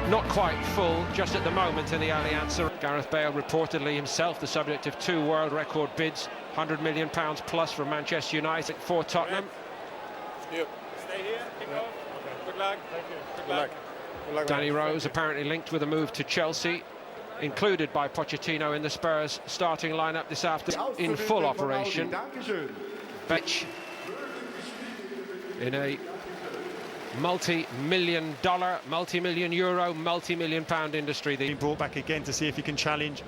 not quite full just at the moment in the Allianz. Gareth Bale reportedly himself the subject of 2 world record bids, £100 million plus from Manchester United for Tottenham. Stay here, kick off. Good luck. Thank you. Good luck. Good luck. Danny Rose apparently linked with a move to Chelsea, included by Pochettino in the Spurs starting lineup this afternoon in full operation. Betch in a multi-million dollar, multi-million euro, multi-million pound industry. Being brought back again to see if he can challenge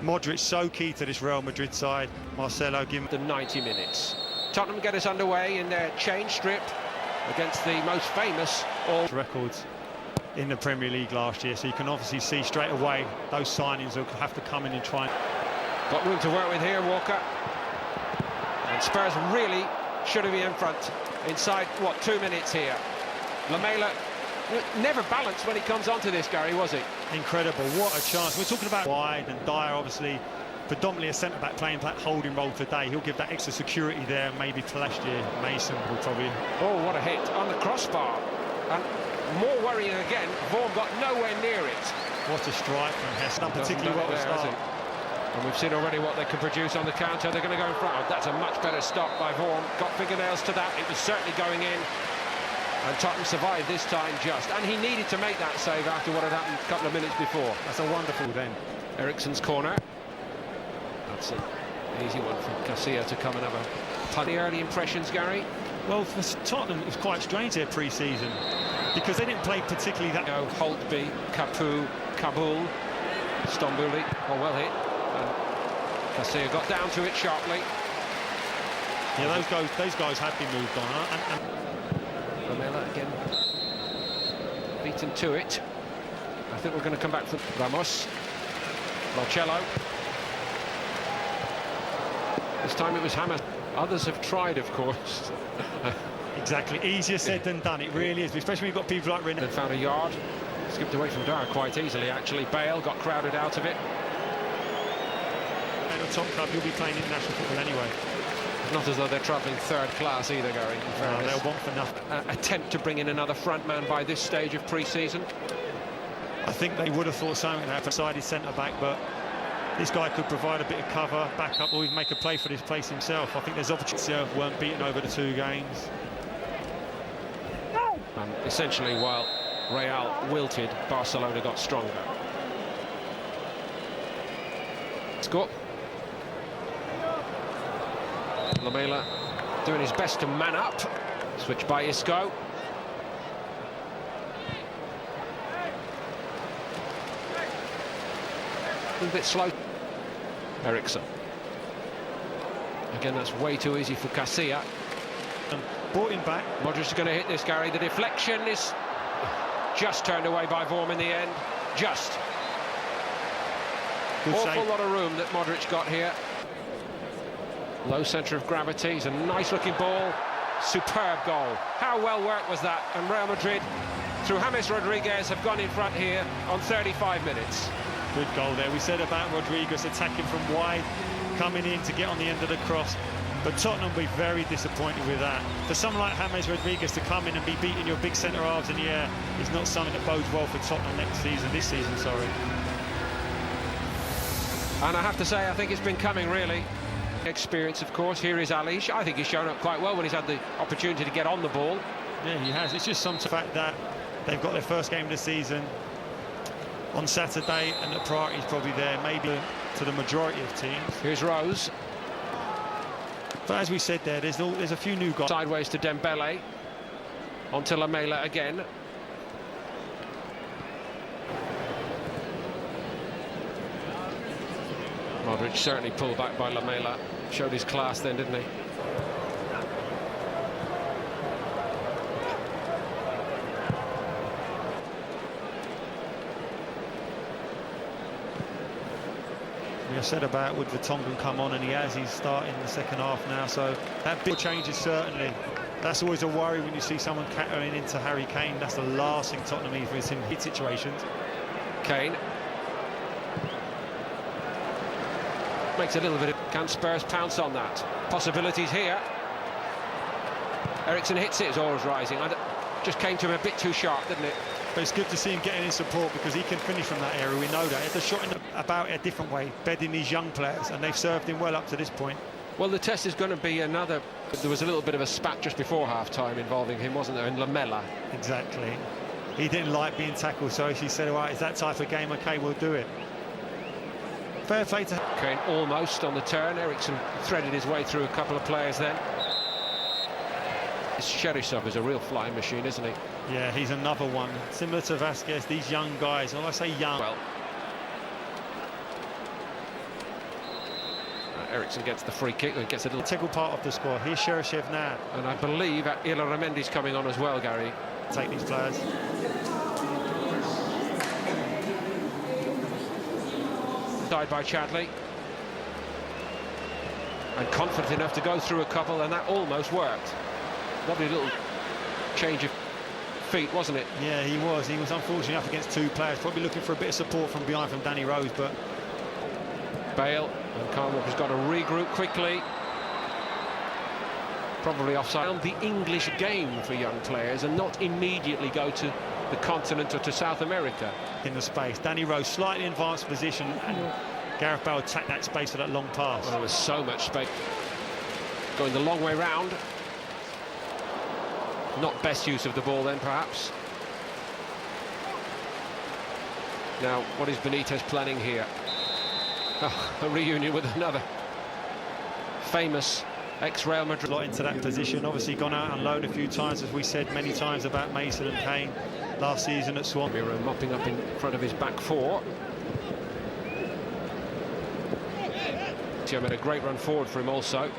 Modric, so key to this Real Madrid side. Marcelo give him the 90 minutes. Tottenham get us underway in their change strip against the most famous all records in the Premier League last year, so you can obviously see straight away those signings will have to come in and try. Got room to work with here, Walker. And Spurs really should have been in front inside, what, 2 minutes here. Lamela never balanced when he comes onto this, Gary, was he? Incredible, what a chance. We're talking about wide, and Dyer obviously predominantly a centre-back playing that holding role today. He'll give that extra security there, maybe to last year. Mason will probably... Oh, what a hit on the crossbar. And more worrying again, Vaughan got nowhere near it. What a strike from Hess. Done particularly well to start. And we've seen already what they can produce on the counter. They're going to go in front. Oh, that's a much better stop by Vaughan. Got fingernails to that. It was certainly going in. And Tottenham survived this time just. And he needed to make that save after what had happened a couple of minutes before. That's a wonderful then. Eriksen's corner. That's an easy one for Casilla to come and have a punt. The early impressions, Gary? Well, for Tottenham, it was quite strange their pre-season, because they didn't play particularly that... Holtby, Capu, Kabul, Stambouli. Oh, well hit. And Casilla got down to it sharply. Yeah, those guys have been moved on. Lamela again beaten to it. I think we're going to come back for Ramos. Marcello. This time it was Hammers. Others have tried, of course. Exactly, easier said than done. It really is, especially when you've got people like René. They found a yard, skipped away from Dyer quite easily actually. Bale got crowded out of it. And a top club, you'll be playing international football anyway. Not as though they're travelling third class either, Gary. No, they'll want for nothing. Attempt to bring in another front man by this stage of pre-season. I think they would have thought something would happen. Sided centre-back, but this guy could provide a bit of cover, back up, or even make a play for this place himself. I think there's opportunity. Weren't beaten over the 2 games. And essentially, while Real wilted, Barcelona got stronger. Score. Lamela doing his best to man up. Switch by Isco. A bit slow. Eriksen. Again, that's way too easy for Casilla. Brought him back. Modric is going to hit this, Gary. The deflection is just turned away by Vaughan in the end. Just. Good Awful save. lot of room that Modric got here. Low centre of gravity. It's a nice-looking ball. Superb goal. How well worked was that? And Real Madrid, through James Rodriguez, have gone in front here on 35 minutes. Good goal there. We said about Rodriguez attacking from wide, coming in to get on the end of the cross. But Tottenham will be very disappointed with that. For someone like James Rodriguez to come in and be beating your big centre-halves in the air is not something that bodes well for Tottenham this season, sorry. And I have to say, I think it's been coming, really. Experience, of course. Here is Alish. I think he's shown up quite well when he's had the opportunity to get on the ball. Yeah, he has. It's just some fact that they've got their first game of the season on Saturday, and the priority is probably there, maybe to the majority of teams. Here's Rose. But as we said there, there's a few new guys. Sideways to Dembele. Onto Lamela again. Modric certainly pulled back by Lamela. Showed his class then, didn't he? We have said about would Vertonghen come on, and he has. He's starting the second half now, so that big changes certainly. That's always a worry when you see someone catering into Harry Kane. That's the last thing Tottenham need is in hit situations. Kane. Makes a little bit of... Can Spurs pounce on that? Possibilities here. Eriksen hits it, is always rising. Just came to him a bit too sharp, didn't it? But it's good to see him getting in support because he can finish from that area. We know that. It's a shot about it a different way, bedding these young players, and they've served him well up to this point. Well, the test is going to be another. There was a little bit of a spat just before half-time involving him, wasn't there, in Lamela? Exactly. He didn't like being tackled, so he said, all right, it's that type of game, OK, we'll do it. Fair play to... Kane almost on the turn. Eriksson threaded his way through a couple of players then. Cheryshev is a real flying machine, isn't he? Yeah, he's another one. Similar to Vasquez, these young guys, when I say young... Well, Eriksson gets the free kick and gets a little... Integral part of the squad. Here's Cheryshev now. And I believe Illaramendi's coming on as well, Gary. Take these players. Side by Chadley. And confident enough to go through a couple, and that almost worked. Lovely little change of feet, wasn't it? Yeah, he was. He was unfortunately up against two players, probably looking for a bit of support from behind from Danny Rose, but... Bale, and Kyle Walker's got to regroup quickly. Probably offside. The English game for young players and not immediately go to the continent or to South America. In the space. Danny Rose slightly advanced position, and Gareth Bale attacked that space for that long pass. Well, there was so much space. Going the long way round. Not best use of the ball then, perhaps. Now, what is Benitez planning here? Oh, a reunion with another famous ex-Real Madrid. A lot into that position. Obviously gone out on loan a few times, as we said many times about Mason and Kane last season at Swan. Miro mopping up in front of his back four. He made a great run forward for him also.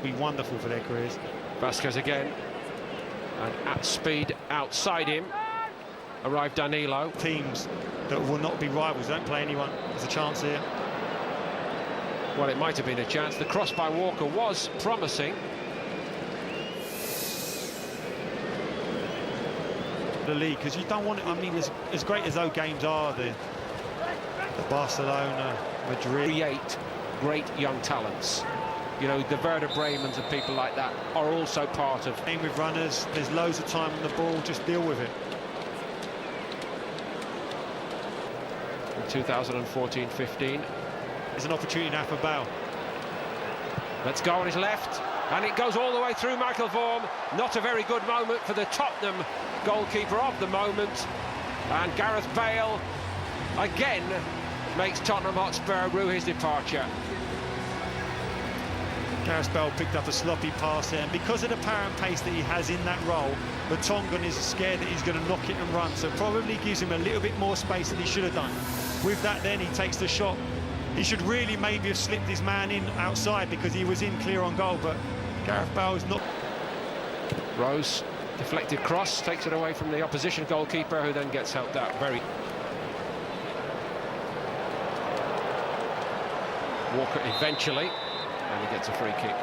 Be wonderful for their careers. Vasquez again, and at speed outside him arrived Danilo. Teams that will not be rivals, don't play anyone. There's a chance here. Well, it might have been a chance. The cross by Walker was promising. The league, because you don't want it. I mean, as great as those games are, the Barcelona, Madrid, create great young talents. You know, the Werder Bremens and people like that are also part of... Game with runners, there's loads of time on the ball, just deal with it. In 2014-15. There's an opportunity now for Bale. Let's go on his left, and it goes all the way through Michael Vorm. Not a very good moment for the Tottenham goalkeeper of the moment. And Gareth Bale, again, makes Tottenham Hotspur rue his departure. Gareth Bale picked up a sloppy pass there, and because of the power and pace that he has in that role, Vertonghen is scared that he's going to knock it and run, so probably gives him a little bit more space than he should have done. With that then, he takes the shot. He should really maybe have slipped his man in outside because he was in clear on goal, but Gareth Bale is not... Rose, deflected cross, takes it away from the opposition goalkeeper, who then gets helped out very... Walker eventually, and he gets a free kick.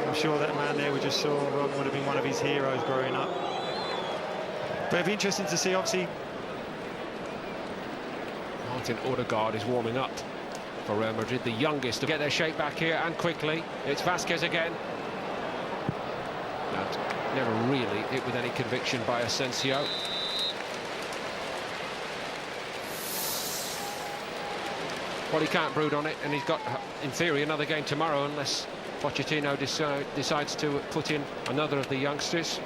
I'm sure that man there we just saw would have been one of his heroes growing up. But it'd be interesting to see, obviously... Martin Odegaard is warming up for Real Madrid, the youngest to get their shape back here, and quickly. It's Vasquez again. And never really hit with any conviction by Asensio. Well, he can't brood on it, and he's got, in theory, another game tomorrow unless Pochettino decides to put in another of the youngsters.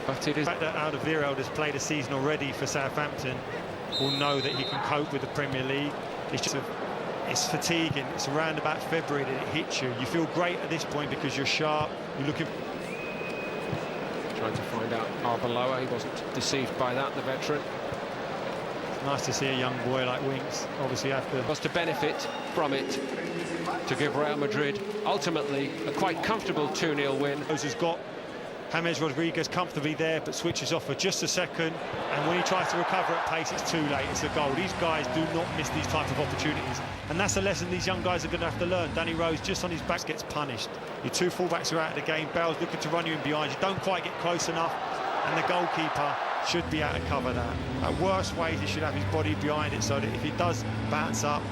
But it is... The fact that Alderweireld has played a season already for Southampton will know that he can cope with the Premier League. It's just it's fatiguing. It's around about February that it hits you. You feel great at this point because you're sharp. You're looking... Trying to find out Arbeloa. He wasn't deceived by that, the veteran. Nice to see a young boy like Winks, obviously after... Was to benefit from it, to give Real Madrid ultimately a quite comfortable 2-0 win. Has got James Rodriguez comfortably there, but switches off for just a second, and when he tries to recover at pace, it's too late. It's a goal. These guys do not miss these type of opportunities, and that's a lesson these young guys are going to have to learn. Danny Rose, just on his back, gets punished. Your two fullbacks are out of the game. Bale's looking to run you in behind. You don't quite get close enough, and the goalkeeper should be able to cover that. At worst ways, he should have his body behind it, so that if he does bounce up,